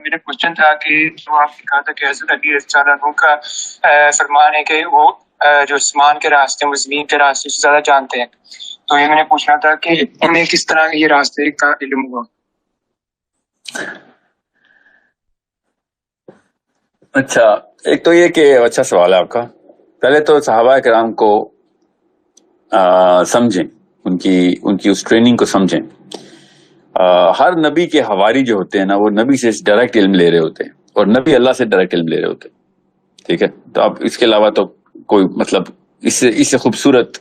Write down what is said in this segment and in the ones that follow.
میرا کوشچن تھا کہ جو آپ نے کہا تھا کہ حضرت علی رضی اللہ عنہ کا فرمان ہے کہ وہ جو آسمان کے راستے ہیں وہ زمین کے راستے سے زیادہ جانتے ہیں، تو یہ میں نے پوچھنا تھا کہ انہیں کس طرح یہ راستے کا علم ہوا؟ اچھا، ایک تو یہ کہ اچھا سوال ہے آپ کا. پہلے تو صحابہ کرام کو سمجھیں، ان کی اس ٹریننگ کو سمجھیں. ہر نبی کے حواری جو ہوتے ہیں نا، وہ نبی سے ڈائریکٹ علم لے رہے ہوتے ہیں، اور نبی اللہ سے ڈائریکٹ علم لے رہے ہوتے ہیں. ٹھیک ہے، تو اب اس کے علاوہ تو کوئی مطلب اس سے خوبصورت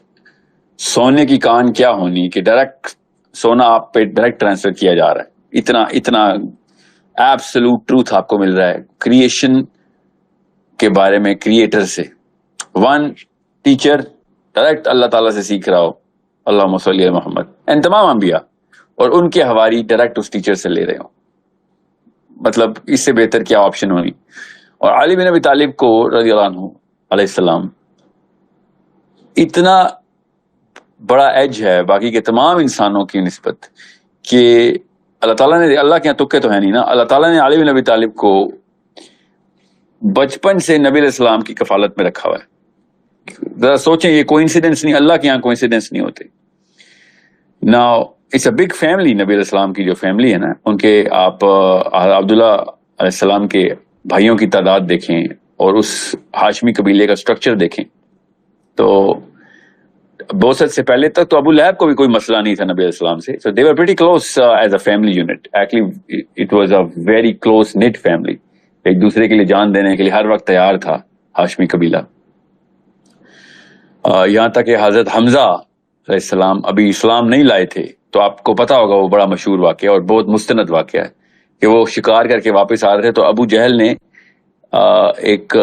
سونے کی کان کیا ہونی کہ ڈائریکٹ سونا آپ پہ ڈائریکٹ ٹرانسفر کیا جا رہا ہے. اتنا ایبسولوٹ ٹروتھ آپ کو مل رہا ہے کریشن کے بارے میں، کریٹر سے. ون ٹیچر ڈائریکٹ اللہ تعالیٰ سے سیکھ رہا ہو، اللہم صلی علی محمد، اینڈ تمام انبیاء، اور ان کے حواری ڈائریکٹ اس ٹیچر سے لے رہے ہوں. مطلب اس سے بہتر کیا آپشن ہونی. اور علی بن ابی طالب کو رضی اللہ عنہ علیہ السلام اتنا بڑا ایج ہے باقی کے تمام انسانوں کی نسبت کہ اللہ تعالیٰ نے، اللہ کے یہاں تکے تو ہے نہیں نا، اللہ تعالیٰ نے علی بن ابی طالب کو بچپن سے نبی علیہ السلام کی کفالت میں رکھا ہوا ہے. ذرا سوچیں، یہ کوئنسیڈنس نہیں، اللہ کے یہاں کوئنسیڈنس نہیں ہوتے. Now it's a big family. نبی علیہ السلام کی جو فیملی ہے نا، ان کے آپ عبداللہ علیہ السلام کے بھائیوں کی تعداد دیکھیں اور اس ہاشمی قبیلے کا سٹرکچر دیکھیں تو بوست سے پہلے تک تو ابو لہب کو بھی کوئی مسئلہ نہیں تھا نبی علیہ السلام سے. So they were pretty close as a family unit. Actually it was a very close knit family. ایک دوسرے کے لیے جان دینے کے لیے ہر وقت تیار تھا ہاشمی قبیلہ. یہاں تک کہ حضرت حمزہ علیہ السلام ابھی اسلام نہیں لائے تھے، تو آپ کو پتا ہوگا وہ بڑا مشہور واقعہ اور بہت مستند واقعہ ہے کہ وہ شکار کر کے واپس آ رہے تھے تو ابو جہل نے ایک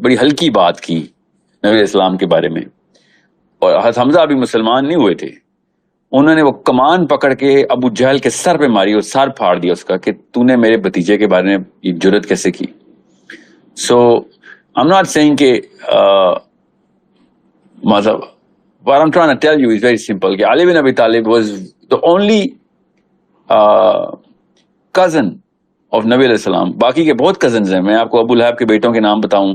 بڑی ہلکی بات کی نبی علیہ السلام کے بارے میں، اور حضرت حمزہ ابھی مسلمان نہیں ہوئے تھے. انہوں نے وہ کمان پکڑ کے ابو جہل کے سر پہ ماری اور سر پھاڑ دیا اس کا کہ تو نے میرے بھتیجے کے بارے میں یہ جرت کیسے کی. سو I'm not saying کہ مطلب what I'm trying to tell you is very simple کہ علی بن ابی طالب was the only cousin of نبی علیہ السلام. باقی کے بہت کزنز ہیں، میں آپ کو ابو لہب کے بیٹوں کے نام بتاؤں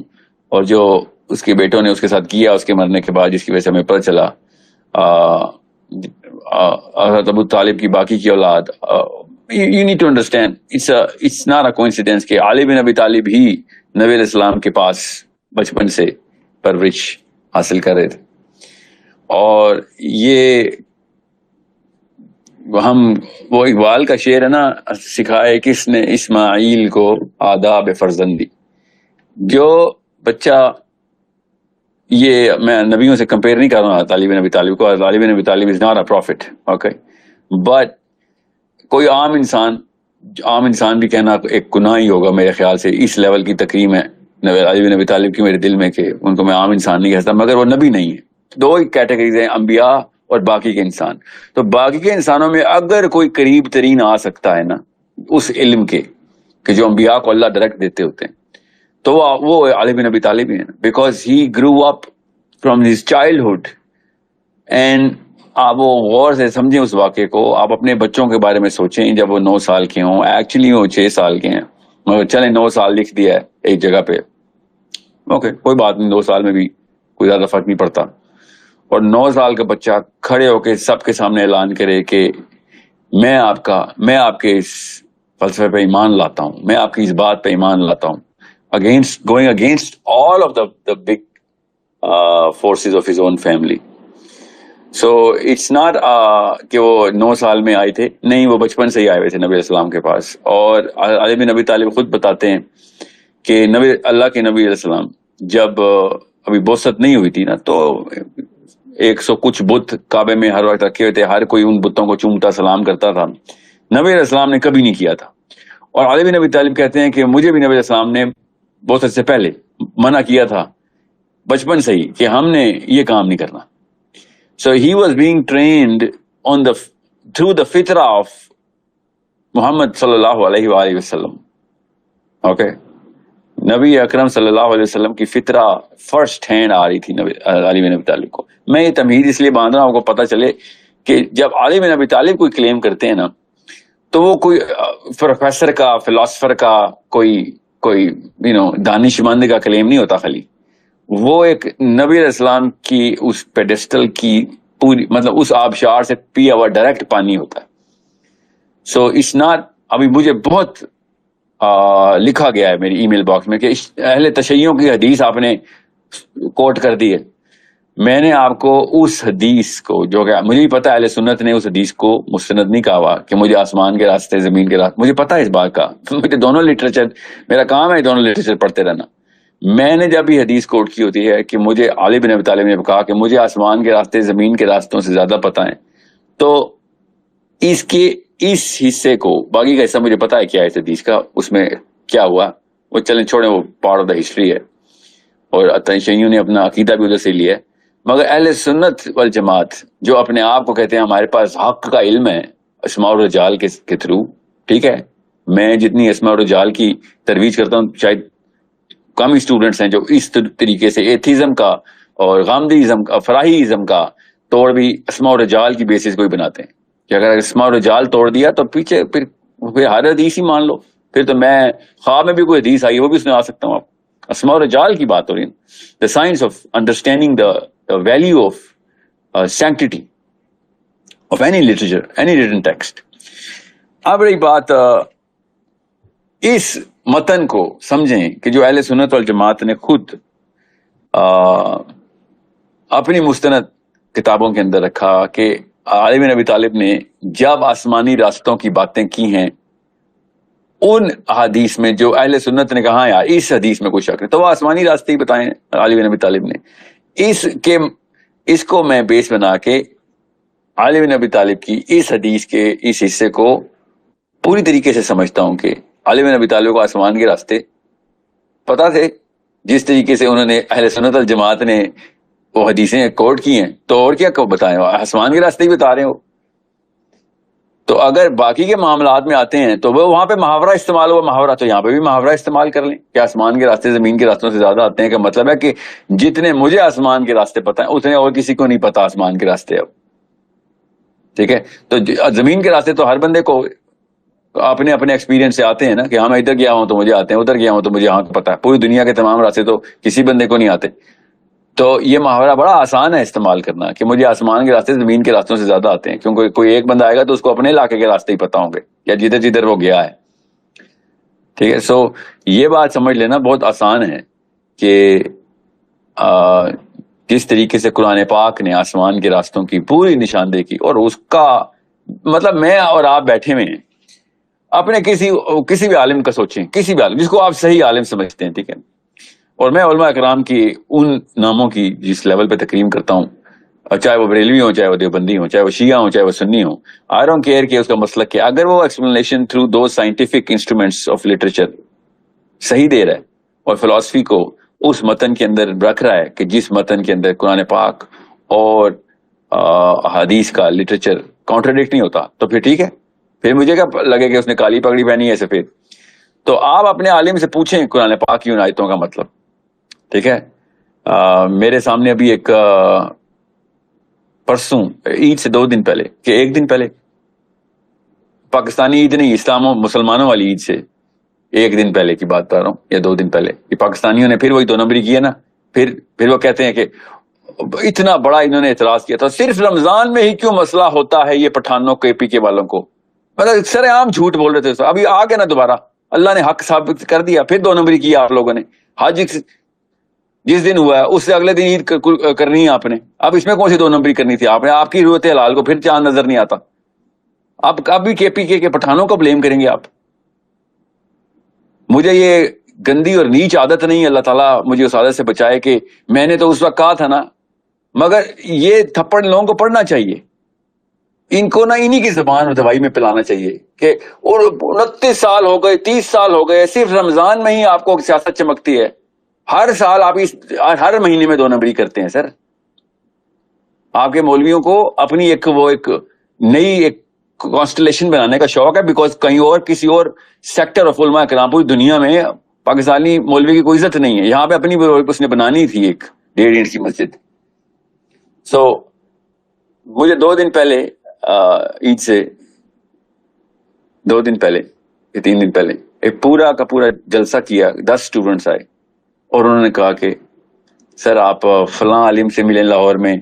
اور جو اس کے بیٹوں نے اس کے ساتھ کیا اس کے مرنے کے بعد، جس کی وجہ سے ہمیں پتہ چلا حضرت ابو طالب کی باقی کی اولاد. You need to understand it's not a coincidence کہ علی بن ابی طالب ہی نبی علیہ السلام کے پاس بچپن سے پرورش حاصل کر رہے تھے. اور یہ وہ اقبال کا شعر ہے نا، سکھائے کس نے اسماعیل کو آداب فرزندی. جو بچہ، یہ میں نبیوں سے کمپیئر نہیں کر رہا علی بن ابی طالب کو، علی bin Abi Talib is not a prophet, okay, but کوئی عام انسان بھی کہنا ایک گناہ ہی ہوگا میرے خیال سے. اس لیول کی تکریم ہے علی بن ابی طالب کی میرے دل میں کہ ان کو میں عام انسان نہیں کہتا، مگر وہ نبی نہیں ہے. دو ہی کیٹیگریز ہیں، انبیاء اور باقی کے انسان. تو باقی کے انسانوں میں اگر کوئی قریب ترین آ سکتا ہے نا اس علم کے کہ جو انبیاء کو اللہ ڈائریکٹ دیتے ہوتے ہیں، تو وہ علی بن ابی طالب ہی ہے، because he grew up from his childhood. And آپ وہ غور سے سمجھیں اس واقعے کو. آپ اپنے بچوں کے بارے میں سوچیں جب وہ 9 سال کے ہوں، ایکچولی وہ 6 سال کے ہیں، مگر چلیں 9 سال لکھ دیا ہے ایک جگہ پہ، اوکے کوئی بات نہیں، 2 سال میں بھی کوئی زیادہ فرق نہیں پڑتا. اور 9 سال کا بچہ کھڑے ہو کے سب کے سامنے اعلان کرے کہ میں آپ کے اس فلسفے پہ ایمان لاتا ہوں، میں آپ کی اس بات پہ ایمان لاتا ہوں، going against all of the big forces of his own family. So it's not کہ وہ 9 سال میں آئے تھے، نہیں، وہ بچپن سے ہی آئے ہوئے تھے نبی علیہ السلام کے پاس. اور علی بن ابی طالب خود بتاتے ہیں کہ اللہ کے نبی علیہ السلام جب ابھی بوست نہیں ہوئی تھی نا، تو 100 کچھ بت کعبے میں ہر وقت رکھے ہوئے تھے، ہر کوئی ان بتوں کو چومتا سلام کرتا تھا. نبی علیہ السلام نے کبھی نہیں کیا تھا. اور علی بن ابی طالب کہتے ہیں کہ مجھے بھی نبی علیہ السلام نے بوست سے پہلے منع کیا تھا بچپن سے ہی کہ ہم نے یہ کام نہیں کرنا. So he was being trained through the fitrah of محمد صلی اللہ علیہ وآلہ وسلم. اوکے، نبی اکرم صلی اللہ علیہ وسلم کی فطرہ فرسٹ ہینڈ آ رہی تھی علی بن ابی طالب کو. میں یہ تمہید اس لیے باندھ رہا ہوں، آپ کو پتہ چلے کہ جب علی بن ابی طالب کوئی کلیم کرتے ہیں نا تو وہ کوئی پروفیسر کا، فلاسفر کا، کوئی دانشمند کا کلیم نہیں ہوتا خالی، وہ ایک نبی علیہ السلام کی اس پیڈسٹل کی پوری مطلب اس آبشار سے پیا ہوا ڈائریکٹ پانی ہوتا ہے. سو اٹس ناٹ، ابھی مجھے بہت لکھا گیا ہے میری ای میل باکس میں کہ اہل تشیعوں کی حدیث آپ نے کوٹ کر دی ہے. میں نے آپ کو اس حدیث کو، جو کہ مجھے بھی پتا ہے اہل سنت نے اس حدیث کو مستند نہیں کہا ہوا کہ مجھے آسمان کے راستے زمین کے راستے، مجھے پتا ہے اس بات کا، مجھے دونوں لٹریچر، میرا کام ہے دونوں لٹریچر پڑھتے رہنا. میں نے جب یہ حدیث کوٹ کی ہوتی ہے کہ مجھے علی بن ابی طالب نے کہا کہ مجھے آسمان کے راستے زمین کے راستوں سے زیادہ پتہ ہیں، تو اس کے اس حصے کو، باقی کا حصہ مجھے پتا ہے کیا ہے اس حدیث کا، اس میں کیا ہوا وہ چلیں چھوڑیں، وہ پارٹ آف دا ہسٹری ہے اور تشیعوں نے اپنا عقیدہ بھی ادھر سے لیا ہے. مگر اہل سنت والجماعت جو اپنے آپ کو کہتے ہیں ہمارے پاس حق کا علم ہے اسماء الرجال کے تھرو، ٹھیک ہے، میں جتنی اسماء الرجال کی ترویج کرتا ہوں شاید کم ہی اسٹوڈنٹس ہیں جو اس طریقے سے ایتھیزم کا اور غامدیزم کا، فراہیزم کا توڑ بھی اسماء الرجال کی بیسس کو ہی بناتے ہیں کہ اگر اسماء الرجال توڑ دیا تو پیچھے پھر ہر حدیث ہی مان لو، پھر تو میں خواب میں بھی کوئی حدیث آئی وہ بھی سنا سکتا ہوں. آپ اسماء الرجال کی بات ہو رہی ہے، the science of understanding the value of sanctity of any literature, any written text. اب رہی بات اس متن کو سمجھیں کہ جو اہل سنت والجماعت نے خود اپنی مستند کتابوں کے اندر رکھا کہ علی بن ابی طالب نے جب آسمانی راستوں کی باتیں کی ہیں ان حدیث میں جو اہل سنت نے کہا یار اس حدیث میں کوئی شک نہیں، تو وہ آسمانی راستے ہی بتائیں علی بن ابی طالب نے. اس کو میں بیس بنا کے علی بن ابی طالب کی اس حدیث کے اس حصے کو پوری طریقے سے سمجھتا ہوں کہ علی بن ابی طالب کو آسمان کے راستے پتا تھے، جس طریقے سے انہوں نے اہل سنت والجماعت نے وہ حدیثیں کوٹ کی ہیں، تو اور کیا بتائیں، آسمان کے راستے ہی بتا رہے ہو. تو اگر باقی کے معاملات میں آتے ہیں تو وہ وہاں پہ محاورہ استعمال ہوا محاورہ، تو یہاں پہ بھی محاورہ استعمال کر لیں کہ آسمان کے راستے زمین کے راستوں سے زیادہ آتے ہیں، کا مطلب ہے کہ جتنے مجھے آسمان کے راستے پتہ ہیں اتنے اور کسی کو نہیں پتا آسمان کے راستے. اب ٹھیک ہے، تو زمین کے راستے تو ہر بندے کو اپنے ایکسپیرینس سے آتے ہیں نا، کہ ہاں میں ادھر گیا ہوں تو مجھے آتے ہیں، ادھر گیا ہوں تو مجھے یہاں پتا ہے. پوری دنیا کے تمام راستے تو کسی بندے کو نہیں آتے. تو یہ محاورہ بڑا آسان ہے استعمال کرنا کہ مجھے آسمان کے راستے زمین کے راستوں سے زیادہ آتے ہیں، کیونکہ کوئی ایک بندہ آئے گا تو اس کو اپنے علاقے کے راستے ہی پتا ہوں گے یا جدھر جدھر وہ گیا ہے. ٹھیک ہے، سو یہ بات سمجھ لینا بہت آسان ہے کہ کس طریقے سے قرآن پاک نے آسمان کے راستوں کی پوری نشاندہی کی، اور اس کا مطلب میں اور آپ بیٹھے ہوئے ہیں اپنے کسی بھی عالم کا سوچیں، کسی بھی عالم جس کو آپ صحیح عالم سمجھتے ہیں، ٹھیک ہے. اور میں علماء اکرام کی ان ناموں کی جس لیول پہ تکریم کرتا ہوں، چاہے وہ بریلوی ہوں، چاہے وہ دیوبندی ہوں، چاہے وہ شیعہ ہوں، چاہے وہ سنی ہوں، آئی ڈونٹ کیئر کہ اس کا مسلک کیا، اگر وہ explanation through two scientific instruments of literature صحیح دے رہا ہے اور فلسفی کو اس متن کے اندر رکھ رہا ہے کہ جس متن کے اندر قرآن پاک اور حدیث کا لٹریچر کانٹراڈکٹ نہیں ہوتا، تو پھر ٹھیک ہے، پھر مجھے کیا لگے کہ اس نے کالی پگڑی پہنی ہے سفید. تو آپ اپنے عالم سے پوچھیں قرآن پاک کی ان آیتوں کا مطلب. ٹھیک ہے، میرے سامنے ابھی ایک پرسوں عید سے 2 دن پہلے کہ 1 دن پہلے، پاکستانی عید نہیں، اسلام و مسلمانوں والی عید سے 1 دن پہلے کی بات کر رہا ہوں یا 2 دن پہلے، یہ پاکستانیوں نے پھر وہی 2 نمبری کیا نا. پھر وہ کہتے ہیں کہ اتنا بڑا انہوں نے اعتراض کیا تھا، صرف رمضان میں ہی کیوں مسئلہ ہوتا ہے یہ پٹھانوں کے پی کے والوں کو، مطلب سر عام جھوٹ بول رہے تھے. ابھی آ گیا نا دوبارہ، اللہ نے حق ثابت کر دیا، پھر 2 نمبری کیا آپ لوگوں نے. حج جس دن ہوا ہے اس سے اگلے دن عید کرنی ہے آپ نے، اب اس میں کون سی 2 نمبری کرنی تھی آپ نے؟ آپ کی ضرورت حلال کو پھر چاند نظر نہیں آتا. اب بھی کے پی کے پٹھانوں کو بلیم کریں گے آپ. مجھے یہ گندی اور نیچ عادت نہیں ہے، اللہ تعالیٰ مجھے اس عادت سے بچائے کہ میں نے تو اس وقت کہا تھا نا، مگر یہ تھپڑ لوگوں کو پڑھنا چاہیے، ان کو نا انہی کی زبان اور دوائی میں پلانا چاہیے کہ 29 سال ہو گئے، 30 سال ہو گئے، صرف رمضان میں ہی آپ کو سیاست چمکتی ہے، ہر سال آپ ہر مہینے میں 2 نمبری کرتے ہیں. سر آپ کے مولویوں کو اپنی ایک نئی ایک کانسٹلیشن بنانے کا شوق ہے، بیکاز کہیں اور کسی اور سیکٹر آف علماء کرام پوری دنیا میں پاکستانی مولوی کی کوئی عزت نہیں ہے، یہاں پہ اپنی اس نے بنانی تھی ایک 1.5 اینٹ کی مسجد. سو مجھے 2 دن پہلے عید سے 2 دن پہلے یا 3 دن پہلے ایک پورا کا پورا جلسہ کیا, 10 اسٹوڈنٹس آئے اور انہوں نے کہا کہ سر آپ فلاں عالم سے ملیں لاہور میں,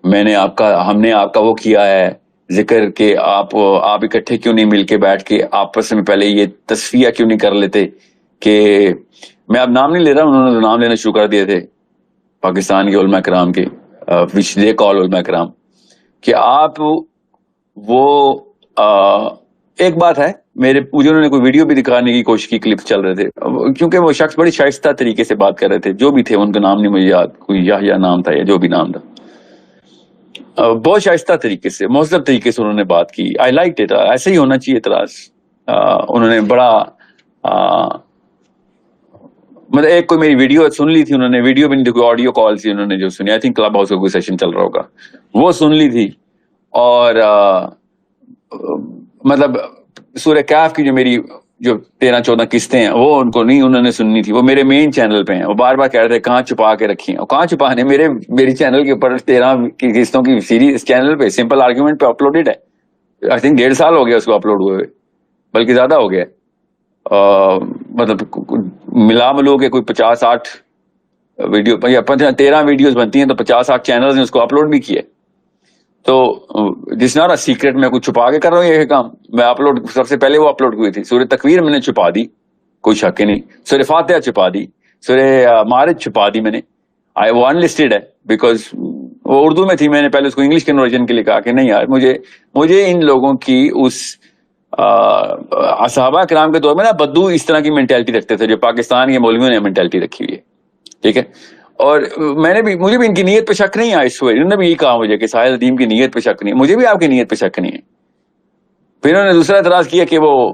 ہم نے آپ کا وہ کیا ہے ذکر کہ آپ اکٹھے کیوں نہیں مل کے بیٹھ کے آپس میں پہلے یہ تصفیہ کیوں نہیں کر لیتے, کہ میں اب نام نہیں لے رہا, انہوں نے نام لینا شروع کر دیے تھے پاکستان کے علماء کرام کے, which they call علماء کرام, کہ آپ وہ ایک بات ہے مجھے انہوں نے کوئی ویڈیو بھی دکھانے کی کوشش کی, کلپ چل رہے تھے, کیونکہ وہ شخص بڑی شائستہ طریقے سے بات کر رہے تھے, جو بھی تھے ان کا نام نہیں مجھے یاد, کوئی یا نام تھا یا جو بھی نام تھا, بہت شائستہ طریقے سے مہذب طریقے سے انہوں نے بات کی. آئی لائک اٹ, ایسے ہی ہونا چاہیے اعتراض. انہوں نے بڑا مطلب ایک کوئی میری ویڈیو سن لی تھی انہوں نے, ویڈیو بھی نہیں تھی, کوئی آڈیو کال تھی انہوں نے جو سنی, آئی تھنک کلب ہاؤس کا کوئی سیشن چل رہا ہوگا, وہ سن لی تھی. اور مطلب سورہ کہف کی جو میری 13-14 قسطیں ہیں وہ ان کو نہیں انہوں نے سننی تھی, وہ میرے مین چینل پہ ہیں. وہ بار بار کہہ رہے تھے کہاں چھپا کے رکھی ہیں, اور کہاں چھپانے, میری چینل کے اوپر 13 کی قسطوں کی سیریز اس چینل پہ سمپل آرگیومنٹ پہ اپلوڈیڈ ہے. آئی تھنک 1.5 سال ہو گیا اس کو اپلوڈ ہوئے, بلکہ زیادہ ہو گیا. مطلب ملا ملو کے کوئی 50-60 ویڈیو یا 13 ویڈیوز بنتی ہیں تو 50-60 چینلز نے اس کو اپلوڈ بھی کیے. تو جس نہ سیکرٹ میں کچھ چھپا کے کر رہا ہوں یہ کام. میں اپلوڈ سب سے پہلے وہ اپلوڈ ہوئی تھی سورہ تکویر, میں نے چھپا دی, کوئی شک نہیں. سورہ فاتحہ چھپا دی, سورہ مارج چھپا دی میں نے, وہ ان لسٹڈ ہے بیکاز وہ اردو میں تھی. میں نے پہلے اس کو انگلش کنورژن کے لیے کہا کہ نہیں یار, مجھے ان لوگوں کی اس صحابہ کرام کے دور میں نا بدو اس طرح کی مینٹیلٹی رکھتے تھے جو پاکستان کے مولویوں نے مینٹیلٹی رکھی ہوئی ہے, ٹھیک ہے. اور مجھے بھی ان کی نیت پہ شک نہیں ہے. اس وقت انہوں نے بھی یہ کہا مجھے کہ ساحل ندیم کی نیت پہ شک نہیں ہے, مجھے بھی آپ کی نیت پہ شک نہیں ہے. پھر انہوں نے دوسرا اعتراض کیا کہ وہ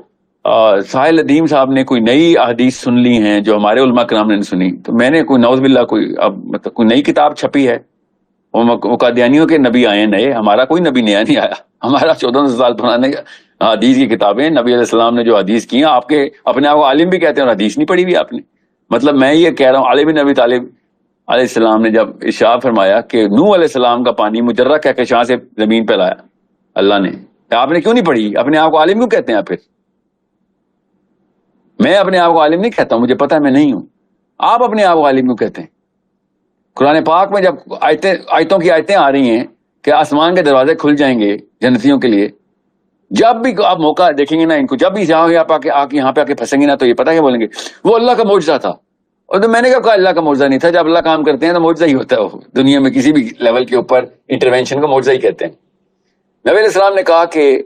ساحل ندیم صاحب نے کوئی نئی احادیث سن لی ہیں جو ہمارے علماء کرام نے سنی. تو میں نے کوئی نعوذ باللہ مطلب کوئی نئی کتاب چھپی ہے, وہ قادیانیوں کے نبی آئے نئے, ہمارا کوئی نبی نیا نہیں آیا. ہمارا 1400 سال پرانے حدیث کی کتابیں, نبی علیہ السلام نے جو حدیث کی ہیں, آپ کے اپنے آپ کو عالم بھی کہتے ہیں اور حدیث نہیں پڑھی ہوئی آپ نے. مطلب میں یہ کہہ رہا ہوں, علی بن ابی طالب علیہ السلام نے جب ارشاد فرمایا کہ نوح علیہ السلام کا پانی مجرہ کہہ کے شاہ سے زمین پہ لایا اللہ نے, آپ نے کیوں نہیں پڑھی؟ اپنے آپ کو عالم کیوں کہتے ہیں آپ؟ پھر میں اپنے آپ کو عالم نہیں کہتا ہوں, مجھے پتا ہے میں نہیں ہوں. آپ اپنے آپ کو عالم کیوں کہتے ہیں؟ قرآن پاک میں جب آیتوں کی آیتیں آ رہی ہیں کہ آسمان کے دروازے کھل جائیں گے جنتیوں کے لیے, جب بھی آپ موقع دیکھیں گے نا ان کو, جب بھی یہاں پہ آ کے پھنسیں گے نا, تو یہ پتا کیا بولیں گے, وہ اللہ کا معجزہ تھا. اور تو میں نے کہا اللہ کا معجزہ نہیں تھا, جب اللہ کام کرتے ہیں تو معجزہ ہی ہوتا ہے. وہ دنیا میں کسی بھی لیول کے اوپر انٹروینشن کو معجزہ ہی کہتے ہیں. نبی علیہ السلام نے کہا کہ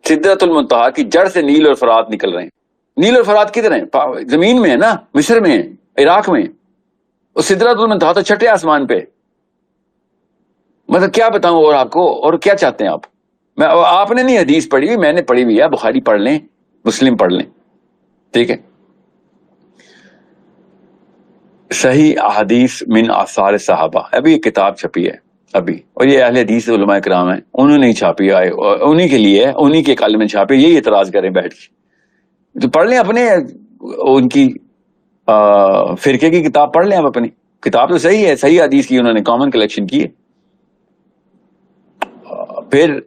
سدرۃ المنتہا کی جڑ سے نیل اور فرات نکل رہے ہیں. نیل اور فرات کدھر ہیں؟ زمین میں ہے نا, مصر میں ہے, عراق میں. اور سدرۃ المنتہا تو چھٹے آسمان پہ. مطلب کیا بتاؤں اور آپ کو, اور کیا چاہتے ہیں آپ؟ آپ نے نہیں حدیث پڑھی ہوئی, میں نے پڑھی ہوئی ہے. بخاری پڑھ لیں, مسلم پڑھ لیں, ٹھیک ہے. صحیح احادیث من آثار صحابہ, ابھی یہ کتاب چھپی ہے ابھی, اور یہ اہل حدیث علماء کرام ہیں, انہوں نے ہی چھاپی ہے, انہی کے لیے ہے, انہی کے کالم میں چھاپی. یہی اعتراض کریں بیٹھ کے, تو پڑھ لیں اپنے ان کی فرقے کی کتاب پڑھ لیں آپ. اپنی کتاب تو صحیح ہے, صحیح حدیث کی انہوں نے کامن کلیکشن کی ہے. پھر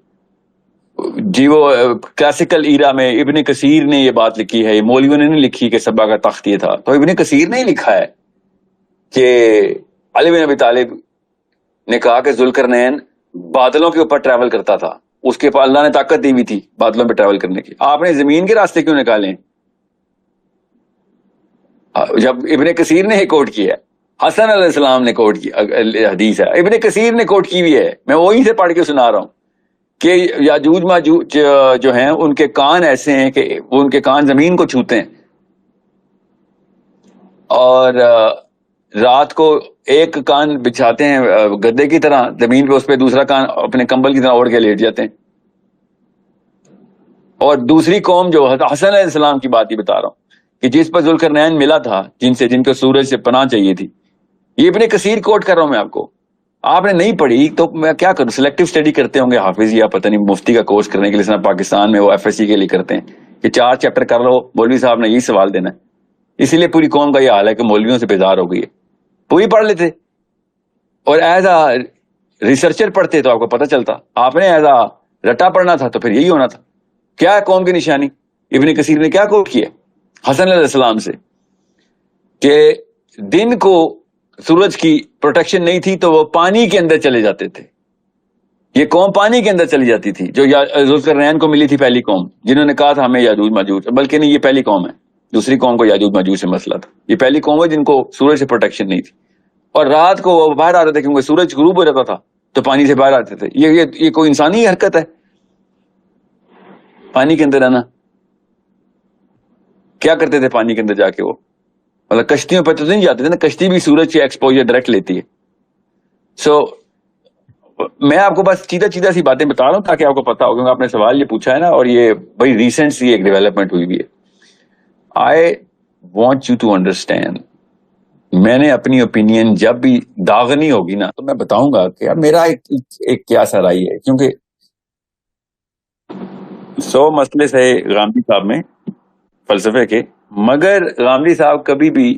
جی وہ کلاسیکل ایرا میں ابن کثیر نے یہ بات لکھی ہے, مولویوں نے نہیں لکھی کہ سبا کا تخت یہ تھا. تو ابن کثیر نے ہی لکھا ہے کہ علی بن ابی طالب نے کہا کہ ذوالقرنین بادلوں کے اوپر ٹریول کرتا تھا, اس کے پاس اللہ نے طاقت دی ہوئی تھی بادلوں پہ ٹریول کرنے کی. آپ نے زمین کے راستے کیوں نکالے؟ جب ابن کثیر نے ہی کوٹ کیا ہے, حسن علیہ السلام نے کوٹ کی حدیث ہے, ابن کثیر نے کوٹ کی ہوئی ہے, میں وہیں سے پڑھ کے سنا رہا ہوں کہ یاجوج ماجوج جو ہیں ان کے کان ایسے ہیں کہ وہ ان کے کان زمین کو چھوتے ہیں, اور رات کو ایک کان بچھاتے ہیں گدے کی طرح زمین پہ, اس پہ دوسرا کان اپنے کمبل کی طرح اوڑھ کے لیٹ جاتے ہیں. اور دوسری قوم جو حسن علیہ السلام کی بات ہی بتا رہا ہوں کہ جس پر ذوالقرنین ملا تھا, جن کو سورج سے پناہ چاہیے تھی, یہ ابن کثیر کوٹ کر رہا ہوں میں آپ کو. آپ نے نہیں پڑھی تو میں کیا کروں؟ سلیکٹو اسٹڈی کرتے ہوں گے حافظ یا پتہ نہیں مفتی کا کورس کرنے کے لیے, پاکستان میں وہ ایف ایس سی کے لیے کرتے ہیں کہ 4 چیپٹر کر لو, مولوی صاحب نے یہی سوال دینا ہے. اسی لیے پوری قوم کا یہ حال ہے کہ مولویوں سے بیزار ہو گئی ہے. پوری پڑھ لیتے اور ایز اے ریسرچر پڑھتے تو آپ کو پتہ چلتا. آپ نے ایز اے رٹا پڑنا تھا تو پھر یہی ہونا تھا. کیا ہے قوم کی نشانی؟ ابن کثیر نے کیا کوٹ کیا حسن علیہ السلام سے کہ دن کو سورج کی پروٹیکشن نہیں تھی تو وہ پانی کے اندر چلے جاتے تھے. یہ قوم پانی کے اندر چلی جاتی تھی جو ذوالقرنین کو ملی تھی پہلی قوم, جنہوں نے کہا تھا ہمیں یاجوج ماجوج, بلکہ نہیں, یہ پہلی قوم ہے. دوسری قوم کو یاجوج ماجوج سے مسئلہ تھا. یہ پہلی قوم ہے جن کو سورج سے پروٹیکشن نہیں تھی, اور رات کو وہ باہر آتے تھے کیونکہ سورج غروب ہو جاتا تھا تو پانی سے باہر آتے تھے. یہ کوئی انسانی حرکت ہے پانی کے اندر رہنا؟ کیا کرتے تھے پانی کے اندر جا کے؟ وہ مطلب کشتیوں پہ تو نہیں جاتے تھے نا, کشتی بھی سورج کی ایکسپوجر ڈائریکٹ لیتی ہے. سو میں آپ کو بس چیدہ سی باتیں بتا رہا ہوں تاکہ آپ کو پتا ہو, کیونکہ آپ نے سوال یہ پوچھا ہے نا, اور یہ بڑی ریسنٹ سی ایک ڈیولپمنٹ ہوئی بھی ہے. I want you to understand, میں نے اپنی اوپینین جب بھی داغنی ہوگی نا تو میں بتاؤں گا کہ میرا ایک کیا سا رائے ہے, کیونکہ 100 مسئلے سے غامدی صاحب میں فلسفے کے, مگر غامدی صاحب کبھی بھی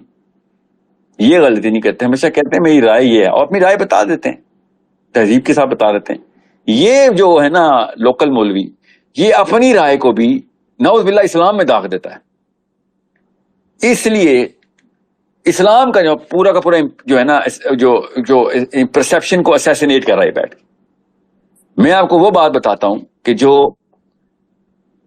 یہ غلطی نہیں کرتے, ہمیشہ کہتے ہیں میری رائے یہ ہے, اور اپنی رائے بتا دیتے ہیں, تہذیب کے ساتھ بتا دیتے ہیں. یہ جو ہے نا لوکل مولوی, یہ اپنی رائے کو بھی نعوذ باللہ اسلام میں داغ دیتا ہے. اس لیے اسلام کا جو پورا کا پورا جو ہے نا جو پرسپشن کو اسیسینیٹ کر رہا ہے بیٹھ کے. میں آپ کو وہ بات بتاتا ہوں کہ جو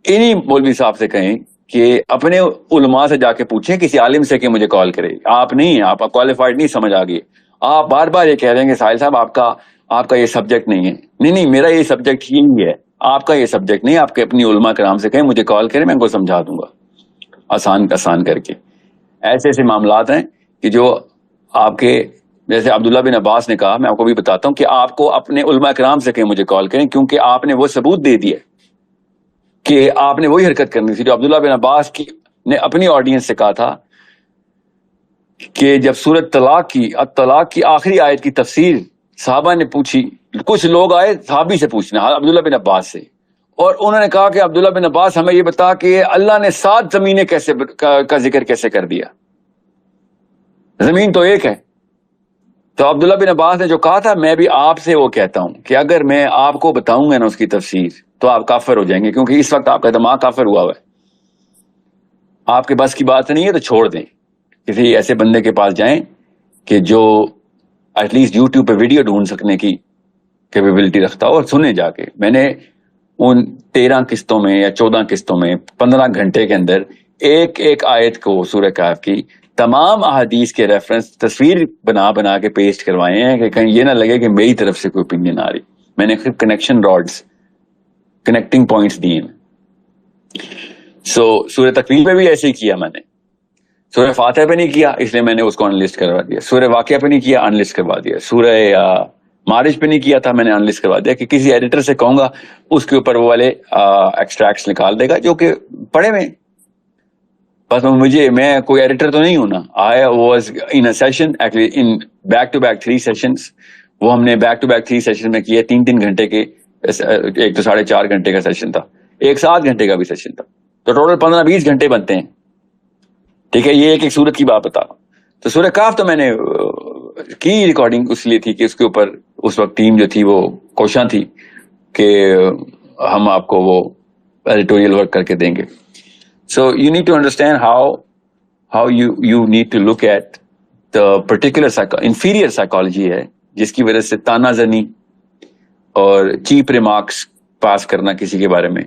انہی مولوی صاحب سے کہیں کہ اپنے علماء سے جا کے پوچھیں, کسی عالم سے کہ مجھے کال کرے. آپ نہیں, آپ کوالیفائڈ نہیں, سمجھ آ گئی. آپ بار بار یہ کہہ رہے ہیں کہ ساحل صاحب آپ کا یہ سبجیکٹ نہیں ہے. نہیں, میرا یہ سبجیکٹ یہی ہے, آپ کا یہ سبجیکٹ نہیں. آپ کے اپنی علماء کرام سے کہیں مجھے کال کریں, میں ان کو سمجھا دوں گا آسان کر کے. ایسے معاملات ہیں کہ جو آپ کے, جیسے عبداللہ بن عباس نے کہا, میں آپ کو بھی بتاتا ہوں کہ آپ کو اپنے علماء کرام سے کہیں مجھے کال کریں, کیونکہ آپ نے وہ ثبوت دے دیا کہ آپ نے وہی حرکت کرنی تھی جو عبداللہ بن عباس نے اپنی آڈینس سے کہا تھا کہ جب سورۃ طلاق کی آخری آیت کی تفسیر صحابہ نے پوچھی, کچھ لوگ آئے صحابی سے پوچھنا, عبداللہ بن عباس سے, اور انہوں نے کہا کہ عبداللہ بن عباس ہمیں یہ بتا کہ اللہ نے 7 زمینیں کا ذکر کیسے کر دیا, زمین تو ایک ہے. تو عبداللہ بن عباس نے جو کہا تھا, میں بھی آپ سے وہ کہتا ہوں کہ اگر میں آپ کو بتاؤں گا نا اس کی تفسیر تو آپ کافر ہو جائیں گے, کیونکہ اس وقت آپ کا دماغ کافر ہوا ہے. آپ کے بس کی بات نہیں ہے تو چھوڑ دیں, کسی ایسے بندے کے پاس جائیں کہ جو ایٹ لیسٹ یوٹیوب پہ ویڈیو ڈھونڈ سکنے کی کیپیبلٹی رکھتا ہو, اور سنیں جا کے. میں نے ان 13 قسطوں میں یا 14 قسطوں میں 15 گھنٹے کے اندر ایک آیت کو سورہ کہف کی تمام احادیث کے ریفرنس تصویر بنا کے پیسٹ کروائے ہیں کہ کہیں یہ نہ لگے کہ میری طرف سے کوئی اوپینین آ رہی. میں نے صرف کنیکشن راڈز, کنیکٹنگ پوائنٹس دیے ہیں. سورہ تکویر پہ بھی ایسے ہی کیا میں نے, سورہ فاتحہ پہ نہیں کیا اس لیے میں نے اس کو انلسٹ کروا دیا. سورہ واقعہ پہ نہیں کیا, انلسٹ کروا دیا. سورہ معارج پہ نہیں کیا تھا, میں نے انلسٹ کروا دیا کہ کسی ایڈیٹر سے کہوں گا اس کے اوپر وہ والے ایکسٹریکٹس نکال دے گا جو کہ پڑھے میں. بس میں کوئی ایڈیٹر تو نہیں ہوں نا. I was in a session actually in back to back 3 sessions, وہ ہم نے بیک ٹو بیک 3 سیشن میں کیے, 3 گھنٹے کے, ایک تو 4.5 گھنٹے کا سیشن تھا, ایک 7 گھنٹے کا بھی سیشن تھا, تو ٹوٹل 15-20 گھنٹے بنتے ہیں. ٹھیک ہے, یہ ایک صورت کی بات بتا. تو سورہ کاف تو میں نے کی ریکارڈنگ اس لیے تھی کہ اس کے اوپر اس وقت ٹیم جو تھی وہ کوشاں تھی کہ ہم آپ کو وہ ایڈیٹوریل ورک کر کے دیں گے. So you need to understand how you need to look at the particular inferior psychology ہے جس کی وجہ سے تانا زنی اور چیپ ریمارکس پاس کرنا کسی کے بارے میں,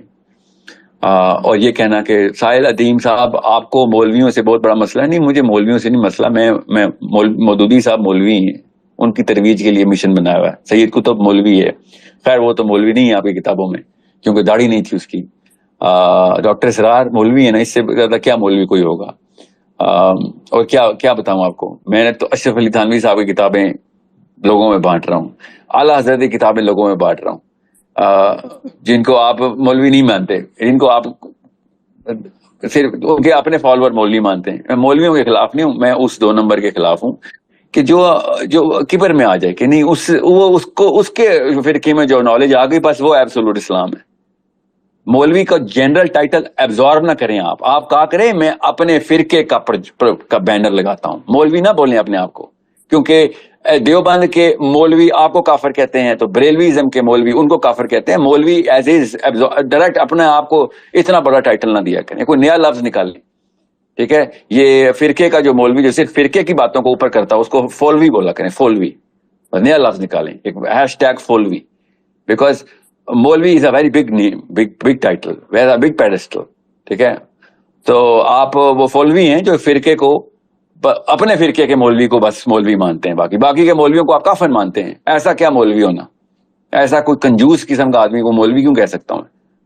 اور یہ کہنا کہ ساحل عدیم صاحب آپ کو مولویوں سے بہت بڑا مسئلہ ہے. نہیں, مجھے مولویوں سے نہیں مسئلہ, میں مودودی صاحب مولوی ہیں, ان کی ترویج کے لیے مشن بنایا ہوا ہے. سید قطب مولوی ہے, خیر وہ تو مولوی نہیں ہے آپ کی کتابوں میں کیونکہ داڑھی نہیں تھی اس کی. ڈاکٹر اسرار مولوی ہے نا, اس سے زیادہ کیا مولوی کوئی ہوگا. اور کیا بتاؤں آپ کو, میں نے تو اشرف علی تھانوی صاحب کی کتابیں لوگوں میں بانٹ رہا ہوں, اعلیٰ حضرت کی کتابیں لوگوں میں بانٹ رہا ہوں, جن کو آپ مولوی نہیں مانتے, جن کو آپ صرف ان کے اپنے فالوور مولوی مانتے ہیں. میں مولویوں کے خلاف نہیں ہوں, میں اس 2 نمبر کے خلاف ہوں کہ جو کبر میں آ جائے کہ نہیں اس کے فرقے میں جو نالج آ گئی بس وہ ایبسولوٹ اسلام ہے. مولوی کا جنرل ٹائٹل ایبزارب نہ کریں. آپ کہا کریں میں اپنے فرقے کا بینر لگاتا ہوں, مولوی نہ بولیں اپنے آپ کو, کیونکہ دیوبند کے مولوی آپ کو کافر کہتے ہیں تو بریلویزم کے مولوی ان کو کافر کہتے ہیں. مولوی ایز از ڈائریکٹ اپنے آپ کو اتنا بڑا ٹائٹل نہ دیا کریں, کوئی نیا لفظ نکال لیں, ٹھیک ہے. یہ فرقے کا جو مولوی جو صرف فرقے کی باتوں کو اوپر کرتا ہے اس کو فولوی بولا کریں, فولوی, نیا لفظ نکالیں, ایک ہیش ٹیگ فولوی, بیکاز مولوی is a very big name, big title, very big pedestal, ٹھیک ہے. تو آپ وہ فولوی ہیں جو فرقے کو, اپنے فرقے کے مولوی کو بس مولوی مانتے ہیں, باقی کے مولویوں کو آپ کافر مانتے ہیں. ایسا کیا مولوی ہونا, ایسا کوئی کنجوس قسم کا آدمی کو مولوی کیوں کہہ سکتا ہوں؟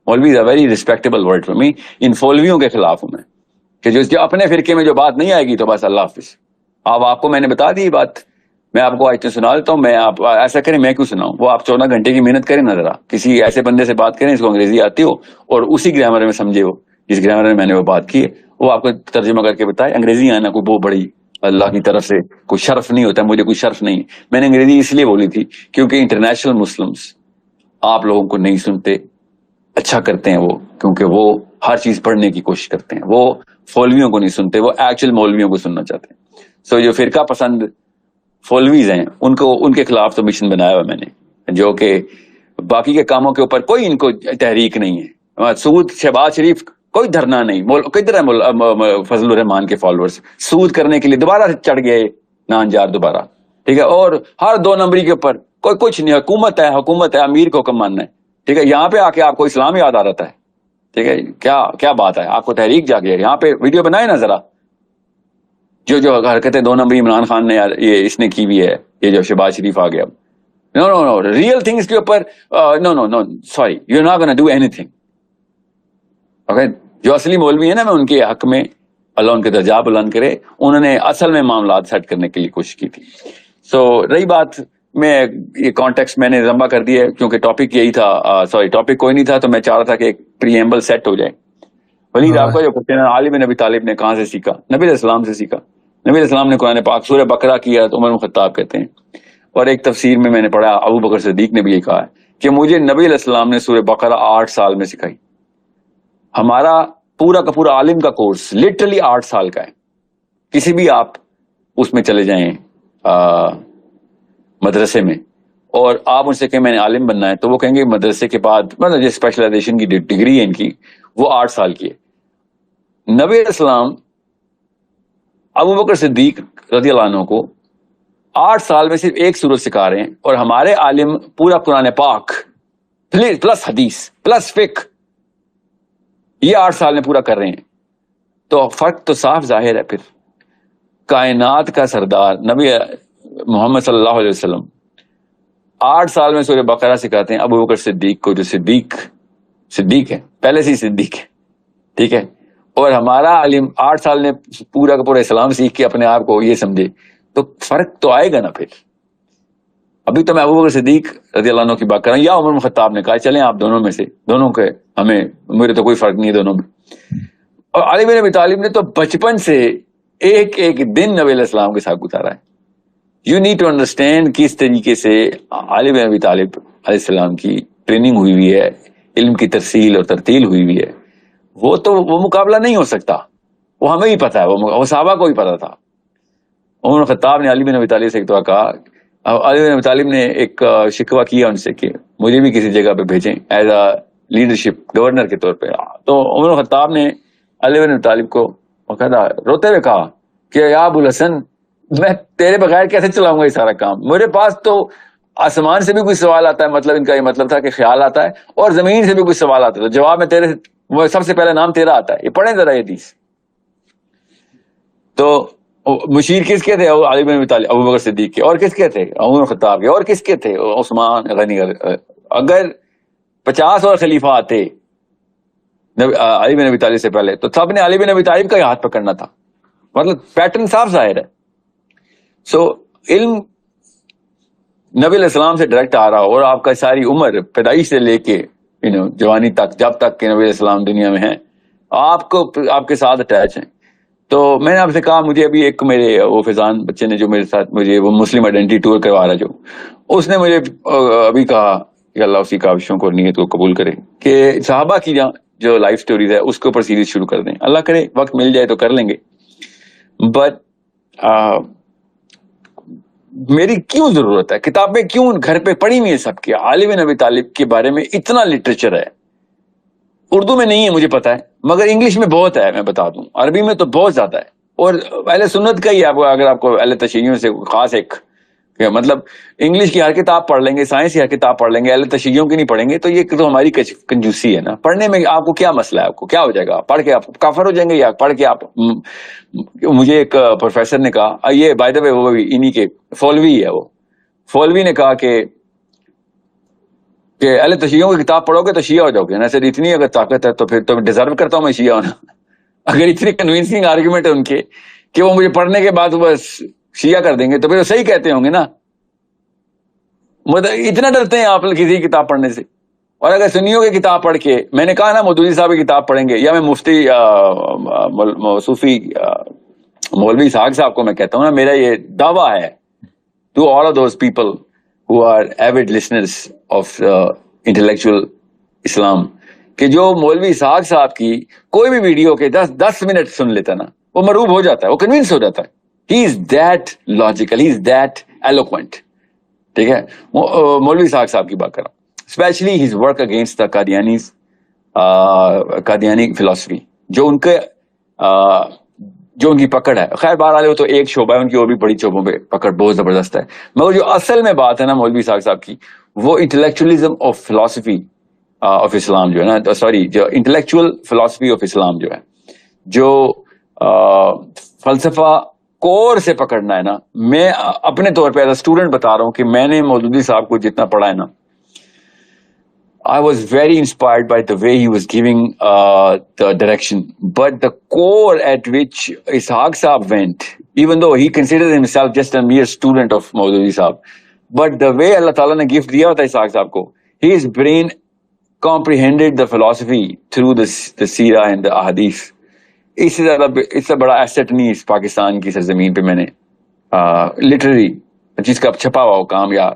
مولوی is a very respectable word for me. ان فولویوں کے خلاف ہوں میں کہ جو اپنے فرقے میں جو بات نہیں آئے گی تو بس اللہ حافظ. آپ کو میں نے بتا دی بات, میں آپ کو آیتیں سنا دیتا ہوں, میں آپ ایسا کریں, میں کیوں سناؤں؟ وہ آپ 14 گھنٹے کی محنت کریں نا, ذرا کسی ایسے بندے سے بات کریں اس کو انگریزی آتی ہو اور اسی گرامر میں سمجھے, وہ جس گرامر میں نے وہ بات کی ہے وہ آپ کو ترجمہ کر کے بتائے. انگریزی آنا کوئی بہت بڑی اللہ کی طرف سے کوئی شرف نہیں ہوتا, مجھے کوئی شرف نہیں. میں نے انگریزی اس لیے بولی تھی کیونکہ انٹرنیشنل مسلمز آپ لوگوں کو نہیں سنتے, اچھا کرتے ہیں وہ, کیونکہ وہ ہر چیز پڑھنے کی کوشش کرتے ہیں. وہ فولویوں کو نہیں سنتے, وہ ایکچوئل مولویوں کو سننا چاہتے ہیں. سو جو فرقہ پسند فولویز ہیں ان کے خلاف تو مشن بنایا ہوا میں نے, جو کہ باقی کے کاموں کے اوپر کوئی ان کو تحریک نہیں ہے. سود, شہباز شریف کوئی دھرنا نہیں. کدھر ہے فضل الرحمان کے فالوورز سود کرنے کے لیے دوبارہ چڑھ گئے نان جار دوبارہ, ٹھیک ہے. اور ہر 2 نمبری کے اوپر کوئی کچھ نہیں, حکومت ہے, امیر کو حکم ماننا ہے, ٹھیک ہے. یہاں پہ آ کے آپ کو اسلام یاد آ رہتا ہے, ٹھیک ہے. کیا بات ہے, آپ کو تحریک جاگے. یہاں پہ ویڈیو بنائے نا ذرا, جو حرکتیں 2 نمبری عمران خان نے یہ اس نے کی بھی ہے, یہ جو شہباز شریف آ گیا. نو ریئل تھنگس کے اوپر no sorry, you are not gonna do anything. Okay, جو اصلی مولوی ہیں نا, میں ان کے حق میں اللہ ان کے درجات بلند کرے, انہوں نے اصل میں معاملات سیٹ کرنے کے لیے کوشش کی تھی. سو رہی بات, میں یہ کانٹیکسٹ میں نے لمبا کر دیا کیونکہ ٹاپک یہی تھا, سوری ٹاپک کوئی نہیں تھا, تو میں چاہ رہا تھا کہ ایک پریمبل سیٹ ہو جائے. ولید آپ کا جو کوشچن ہے علی بن ابی طالب نے کہاں سے سیکھا؟ نبی علیہ السلام سے سیکھا. نبی علیہ السلام نے قرآن پاک سورہ بقرہ کیا تو عمر بن خطاب کہتے ہیں, اور ایک تفسیر میں نے پڑھا ابو بکر صدیق نے بھی یہ کہا ہے کہ مجھے نبی علیہ السلام نے سورہ بقرہ 8 سال میں سکھائی. ہمارا پورا کا پورا عالم کا کورس لٹرلی 8 سال کا ہے. کسی بھی آپ اس میں چلے جائیں مدرسے میں, اور آپ ان سے کہیں میں نے عالم بننا ہے, تو وہ کہیں گے مدرسے کے بعد مطلب جو اسپیشلائزیشن کی ڈگری ہے ان کی وہ 8 سال کی ہے. نبی علیہ السلام ابو بکر صدیق رضی اللہ عنہ کو 8 سال میں صرف ایک سورت سکھا رہے ہیں, اور ہمارے عالم پورا قرآن پاک پلس حدیث پلس فقہ یہ 8 سال میں پورا کر رہے ہیں. تو فرق تو صاف ظاہر ہے. پھر کائنات کا سردار نبی محمد صلی اللہ علیہ وسلم 8 سال میں سورہ بقرہ سکھاتے ہیں ابو بکر صدیق کو, جو صدیق ہے, پہلے سے ہی صدیق ہے, ٹھیک ہے. اور ہمارا عالم 8 سال نے پورا کا پورا اسلام سیکھ کے اپنے آپ کو یہ سمجھے, تو فرق تو آئے گا نا. پھر ابھی تو میں ابو بکر صدیق رضی اللہ عنہ کی بات کر رہا ہوں, یا عمر بن خطاب نے کہا چلیں آپ دونوں میں سے, دونوں کے ہمیں, میرے تو کوئی فرق نہیں ہے دونوں میں. اور علی بن ابی طالب نے تو بچپن سے ایک دن نبی علیہ السلام کے ساتھ گزارا ہے. یو نیڈ ٹو انڈرسٹینڈ کس طریقے سے علی بن ابی طالب علیہ السلام کی ٹریننگ ہوئی ہوئی ہے, علم کی ترسیل اور ترتیل ہوئی ہوئی ہے. وہ مقابلہ نہیں ہو سکتا, وہ ہمیں ہی پتا ہے, وہ صحابہ کو ہی پتا تھا. عمر بن خطاب نے علی بن ابی طالب سے ایک دعا کہا, علی بن ابی طالب نے ایک شکوہ کیا ان سے کہ مجھے بھی کسی جگہ پہ بھیجیں ایز اے لیڈرشپ گورنر کے طور پہ. تو عمر بن خطاب نے علی بن ابی طالب کو روتے ہوئے کہا کہ یا ابو الحسن, میں تیرے بغیر کیسے چلاؤں گا یہ سارا کام؟ میرے پاس تو آسمان سے بھی کوئی سوال آتا ہے, مطلب ان کا یہ مطلب تھا کہ خیال آتا ہے, اور زمین سے بھی کوئی سوال آتا ہے, تو جواب میں تیرے وہ سب سے پہلے نام تیرا آتا ہے. یہ پڑھیں ذرا یہ حدیث. تو مشیر کس کے تھے؟ علی بن ابی طالب, ابو بکر صدیق کے. اور کس کے تھے؟ عمر بن خطاب کے. اور کس کے تھے؟ عثمان غنی. اگر 50 اور خلیفہ آتے علی بن ابی طالب سے پہلے, تو سب نے علی بن ابی طالب کا ہی ہاتھ پکڑنا تھا. مطلب پیٹرن صاف ظاہر ہے. سو علم نبی علیہ السلام سے ڈائریکٹ آ رہا ہو, اور آپ کا ساری عمر پیدائش سے لے کے جوانی تک, جب تک کہ نبی علیہ السلام دنیا میں ہیں, آپ کے ساتھ اٹیچ ہیں. تو میں نے آپ سے کہا, مجھے ابھی ایک میرے وہ فیضان بچے نے جو میرے ساتھ مجھے وہ مسلم آئیڈینٹی ٹور کروا رہا, جو اس نے مجھے ابھی کہا کہ اللہ اسی کاوشوں کو اور نیت کو قبول کرے کہ صحابہ کی جو لائف سٹوریز ہے اس کے اوپر سیریز شروع کر دیں. اللہ کرے وقت مل جائے تو کر لیں گے. بٹ میری کیوں ضرورت ہے؟ کتابیں کیوں گھر پہ پڑھی ہوئی ہیں سب کی، علی بن ابی طالب کے بارے میں اتنا لٹریچر ہے، اردو میں نہیں ہے مجھے پتا ہے، مگر انگلش میں بہت ہے، میں بتا دوں عربی میں تو بہت زیادہ ہے، اور اہل سنت کا ہی اگر آپ کو اہل تشیعوں سے خاص ایک مطلب انگلش کی ہر کتاب پڑھ لیں گے، سائنس کی ہر کتاب پڑھ لیں گے، اہل تشیعوں کی نہیں پڑھیں گے، تو یہ تو ہماری کنجوسی ہے نا۔ پڑھنے میں آپ کو کیا مسئلہ ہے؟ آپ کو کیا ہو جائے گا؟ پڑھ کے آپ کافر ہو جائیں گے، یا پڑھ کے آپ مجھے ایک پروفیسر نے کہا، یہ بائی دا وے وہ انہی کے فولوی ہے، وہ فولوی نے کہا کہ اہل تشیعوں کی کتاب پڑھو گے تو شیعہ ہو جاؤ گے نا، سر اتنی اگر طاقت ہے تو پھر تو ڈیزرو کرتا ہوں میں شیعہ ہونا، اگر اتنی کنوینسنگ آرگومنٹ ہے ان کے کہ وہ مجھے پڑھنے کے بعد بس شیعہ کر دیں گے، تو پھر وہ صحیح کہتے ہوں گے نا۔ مطلب اتنا ڈرتے ہیں آپ کسی کتاب پڑھنے سے؟ اور اگر سنیوں کی کتاب پڑھ کے، میں نے کہا نا مودودی صاحب کی کتاب پڑھیں گے، یا میں مفتی صوفی مولوی اسحاق صاحب کو میں کہتا ہوں نا، میرا یہ دعویٰ ہے to all of those people who are avid listeners of intellectual Islam، کہ جو مولوی اسحاق صاحب کی کوئی بھی ویڈیو کے 10 منٹ سن لیتا نا، وہ مرعوب ہو جاتا ہے، وہ کنوینس ہو جاتا ہے۔ he is that logical, he is that eloquent، ٹھیک ہے۔ مولوی اسحاق صاحب کی بات کر رہا ہوں، especially his work against the Qadiani فلسفی، جو ان کے جو ان کی پکڑ ہے، خیر بہرحال وہ تو ایک شعبہ ہے ان کی، اور بھی بڑی شعبوں پہ پکڑ بہت زبردست ہے، مگر جو اصل میں بات ہے نا مولوی اسحاق صاحب کی، وہ انٹلیکچولیزم آف فلسفی آف اسلام جو ہے نا، سوری جو انٹلیکچوئل فلسفی آف اسلام جو ہے، جو فلسفہ کور سے پکڑنا ہے نا، میں اپنے طور پہ ایز اے اسٹوڈنٹ بتا رہا ہوں کہ میں نے مودودی صاحب کو جتنا پڑھا ہے نا، I was very inspired by the way he was giving the direction. But the core at which Ishaq Saab went, even though he considered himself just a mere student of Maududi Saab, but the way Allah Ta'ala ne gift diya tha Ishaq Saab ko, his brain comprehended the philosophy through the seerah and the ahadith. اس سے بڑا asset نہیں اس پاکستان کی سرزمین پہ میں نے literary چیز کا چھپا ہوا ہو کام، یا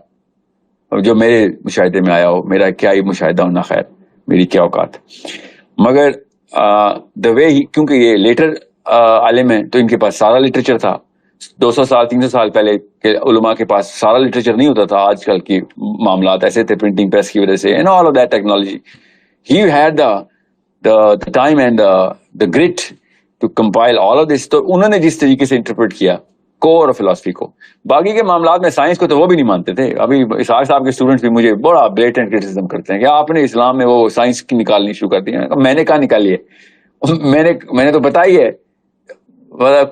جو میرے مشاہدے میں آیا ہو، میرا کیا ہی مشاہدہ ہونا، خیر میری کیا اوقات، مگر دا وے ہی، کیونکہ یہ لیٹر عالم ہے تو ان کے پاس سارا لٹریچر تھا، 200 سال 300 سال پہلے کے علماء کے پاس سارا لٹریچر نہیں ہوتا تھا، آج کل کی معاملات ایسے تھے پرنٹنگ پریس کی وجہ سے and all of that technology, he had the time and the great to compile all of this, تو انہوں نے جس طریقے سے انٹرپریٹ کیا کور آف فلسفی کو، باقی کے معاملات میں سائنس کو تو وہ بھی نہیں مانتے تھے۔ ابھی اسحاق صاحب کے اسٹوڈنٹس بھی مجھے بڑا بلیٹنٹ کرٹیسزم کرتے ہیں کہ آپ نے اسلام میں وہ سائنس کی نکالنی شروع کر دی ہے، میں نے کہا نکالی ہے، میں نے تو بتائی ہے،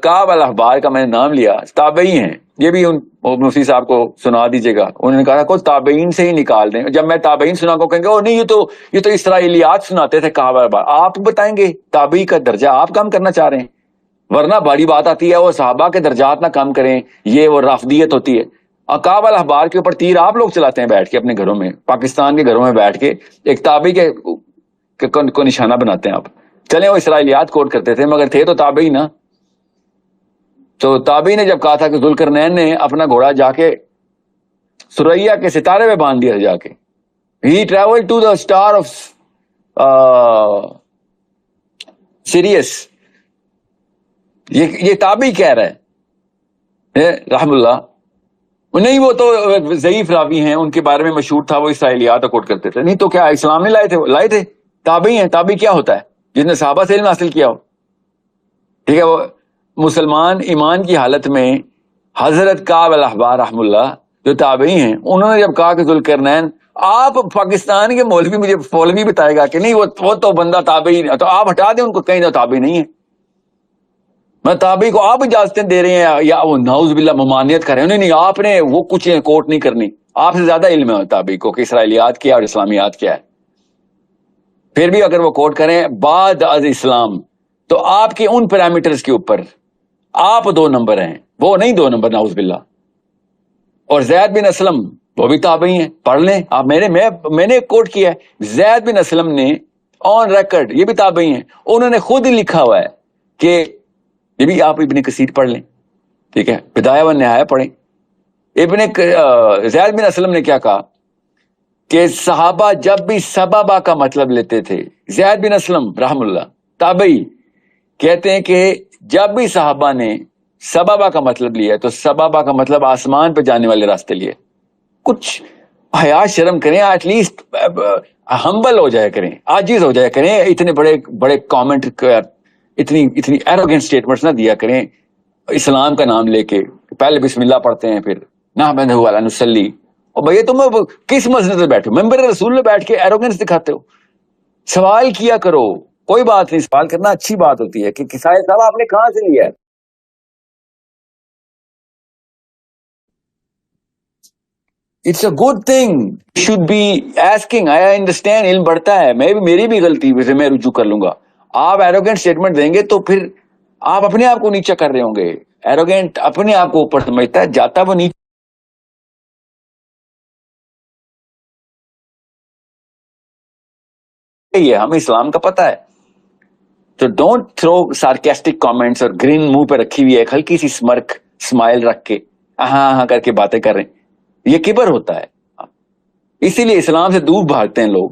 کعب الاحبار کا میں نے نام لیا، تابعی ہیں، یہ بھی مفتی صاحب کو سنا دیجیے گا، انہوں نے کہا کوئی تابعین سے ہی نکال دیں، جب میں تابعین سنا کو کہیں گے او نہیں یہ تو اسرائیلیات سناتے تھے کعب الاحبار، آپ بتائیں گے تابعی کا درجہ آپ کم کرنا چاہ رہے ہیں، ورنہ بڑی بات آتی ہے وہ صحابہ کے درجات نہ کم کریں، یہ وہ رافضیت ہوتی ہے، کعب الاحبار کے اوپر تیر آپ لوگ چلاتے ہیں بیٹھ کے اپنے گھروں میں، پاکستان کے گھروں میں بیٹھ کے ایک تابعی کو نشانہ بناتے ہیں آپ، چلیں وہ اسرائیلیات کوٹ کرتے تھے مگر تھے تو تابعی نا۔ تو تابعی نے جب کہا تھا کہ ذوالقرنین نے اپنا گھوڑا جا کے سریا کے ستارے میں باندھ دیا جا کے، he travel to the star of Sirius, یہ تابعی کہہ رہا ہے رحم اللہ، نہیں وہ تو ضعیف راوی ہیں، ان کے بارے میں مشہور تھا وہ اسرائیلیات کوٹ کرتے تھے، نہیں تو کیا اسلام نے لائے تھے، تابعی ہیں، تابعی کیا ہوتا ہے؟ جس نے صحابہ سے علم حاصل کیا ہو، ٹھیک ہے، وہ مسلمان ایمان کی حالت میں حضرت کعب الاحبار رحم اللہ جو تابعی ہیں، انہوں نے جب کہا کہ ذوالقرنین، آپ پاکستان کے مولوی مجھے مولوی بتائے گا کہ نہیں وہ تو بندہ تابعی، تو آپ ہٹا دیں ان کو، کہیں تو تابعی نہیں ہے، میں تابعی کو آپ اجازتیں دے رہے ہیں یا وہ نعوذ باللہ ممانعت کر رہے ہیں، نہیں آپ نے وہ کچھ کوٹ نہیں کرنی، آپ سے زیادہ علم ہے تابعی کو کہ اسرائیلیات کیا اور اسلامیات کیا ہے، پھر بھی اگر وہ کوٹ کریں بعد از اسلام تو آپ کے ان پیرامیٹرز کے اوپر آپ 2 نمبر ہیں، وہ نہیں 2 نمبر نعوذ باللہ۔ اور زید بن اسلم وہ بھی تابعی ہیں، پڑھ لیں آپ، میں نے کوٹ کیا ہے، زید بن اسلم نے آن ریکارڈ، یہ بھی تابعی ہیں، انہوں نے خود ہی لکھا ہوا ہے کہ یہ بھی آپ ابن کثیر پڑھ لیں، ٹھیک ہے، بدایہ و نہایہ پڑھیں، زید بن اسلم نے کیا کہا کہ صحابہ جب بھی سببہ کا مطلب لیتے تھے، زید بن اسلم رحم اللہ تابعی کہتے ہیں کہ جب بھی صحابہ نے سبابا کا مطلب لیا ہے تو سبابا کا مطلب آسمان پہ جانے والے راستے لیے. کچھ حیا شرم کریں, ایٹ لیسٹ ہمبل ہو جایا کریں, عاجز ہو جایا کریں. اتنے بڑے بڑے کامنٹ, اتنی ایروگنٹ اسٹیٹمنٹس نہ دیا کریں اسلام کا نام لے کے. پہلے بسم اللہ پڑھتے ہیں, پھر نحمدہ و نصلی. اور بھیا تم کس مسجد میں بیٹھے ہو, ممبر رسول میں بیٹھ کے ایروگنس دکھاتے ہو. سوال کیا کرو, کوئی بات نہیں, سوال کرنا اچھی بات ہوتی ہے کہ کسائے صاحب آپ نے کہاں سے لیا ہے. It's a good thing, should be asking. I understand, علم بڑھتا ہے, میری بھی غلطی ویسے میں رجوع کر لوں گا. آپ ایروگینٹ اسٹیٹمنٹ دیں گے تو پھر آپ اپنے آپ کو نیچا کر رہے ہوں گے. ایروگینٹ اپنے آپ کو اوپر سمجھتا ہے, جاتا وہ نیچے. ہمیں اسلام کا پتہ ہے. تو ڈونٹ تھرو سارکیسٹک کامنٹس اور گرین منہ پہ رکھی ہوئی ہے, ایک ہلکی سی اسمرک اسمائل رکھ کے ہاں ہاں کر کے باتیں کر رہے ہیں. یہ کبر ہوتا ہے. اسی لیے اسلام سے دور بھاگتے ہیں لوگ,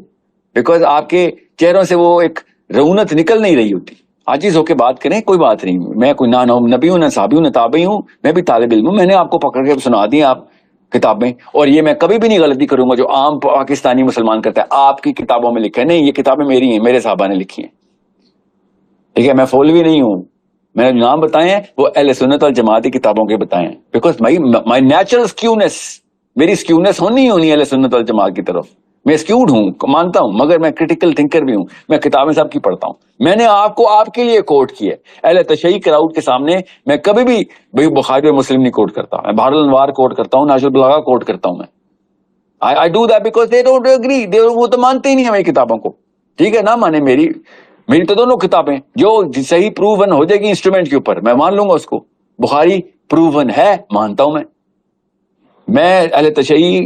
بیکاز آپ کے چہروں سے وہ ایک رونت نکل نہیں رہی ہوتی. عاجز ہو کے بات کریں, کوئی بات نہیں. میں کوئی نہ نبی ہوں, نہ صحابی ہوں, نہ تابعی ہوں. میں بھی طالب علم ہوں. میں نے آپ کو پکڑ کے سنا دی آپ کتابیں, اور یہ میں کبھی بھی نہیں غلطی کروں گا جو عام پاکستانی مسلمان کرتا ہے. آپ کی کتابوں میں لکھا ہے, نہیں, یہ کتابیں میری ہیں, میرے صحابہ نے لکھی ہیں. ٹھیک ہے, میں فولوی نہیں ہوں. میں نے نام بتائے ہیں وہ اہل سنت والجماعت کی کتابوں کے بتائے ہیں, بیکاز مائی نیچرل سکیونیس, میری سکیونیس ہونی اہل سنت والجماعت کی طرف. میں سکیوڈ ہوں, مانتا ہوں, مگر میں کریٹیکل تھنکر بھی ہوں. میں کتابیں سب کی پڑھتا ہوں. میں نے آپ کو آپ کے لیے کوٹ کیا ہے. اہل تشیع کراؤڈ کے سامنے میں کبھی بھی بھائی بخاری اور مسلم نہیں کوٹ کرتا. میں بحر الانوار کوٹ کرتا ہوں, ناجر البلاغہ کوٹ کرتا ہوں. میں I do that because they don't agree. وہ تو مانتے ہی نہیں ہماری کتابوں کو. ٹھیک ہے, نہ مانے میری تو دونوں کتابیں جو صحیح پروون ہو جائے گی انسٹرومنٹ کے اوپر, میں مان لوں گا اس کو. بخاری پروون ہے, مانتا ہوں. میں اہل تشیع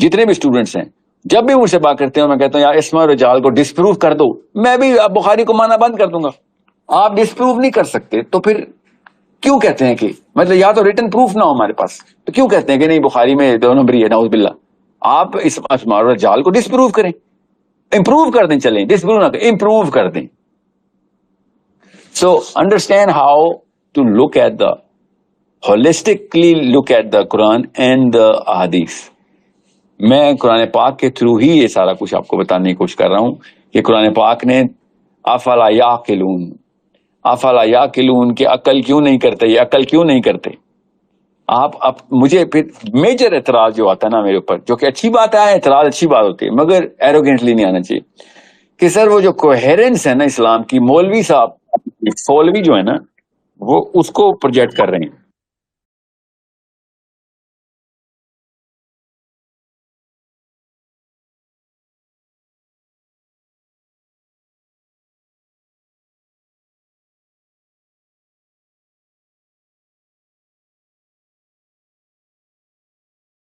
جتنے بھی اسٹوڈنٹس ہیں, جب بھی مجھ سے بات کرتے ہیں میں کہتا ہوں یار اسماء رجال کو ڈسپروو کر دو. میں بھی اب بخاری کو مانا بند کر دوں گا. آپ ڈسپروو نہیں کر سکتے تو پھر کیوں کہتے ہیں کہ مطلب یا تو ریٹن پروف نہ ہو ہمارے پاس, تو کیوں کہتے ہیں کہ نہیں بخاری میں دو نمبری ہے, نعوذ باللہ. آپ اس اسماء الرجال کو ڈسپروو کریں, امپروو کر دیں. چلیں ڈسپروو نہ کریں, امپروو کر دیں. So understand how to look at the holistically look at the Quran and the احادیث. میں قرآن پاک کے تھرو ہی یہ سارا کچھ آپ کو بتانے کی کوشش کر رہا ہوں کہ قرآن پاک نے افلا یعقلون, افلا یعقلون کہ عقل کیوں نہیں کرتے, یہ عقل کیوں نہیں کرتے. آپ مجھے پھر میجر اعتراض جو آتا ہے نا میرے اوپر, جو کہ اچھی بات ہے, اعتراض اچھی بات ہوتی ہے, مگر ایروگینٹلی نہیں آنا چاہیے کہ سر وہ جو کوہیرنس ہے نا اسلام کی, مولوی صاحب مولوی جو ہے نا وہ اس کو پروجیکٹ کر رہے ہیں.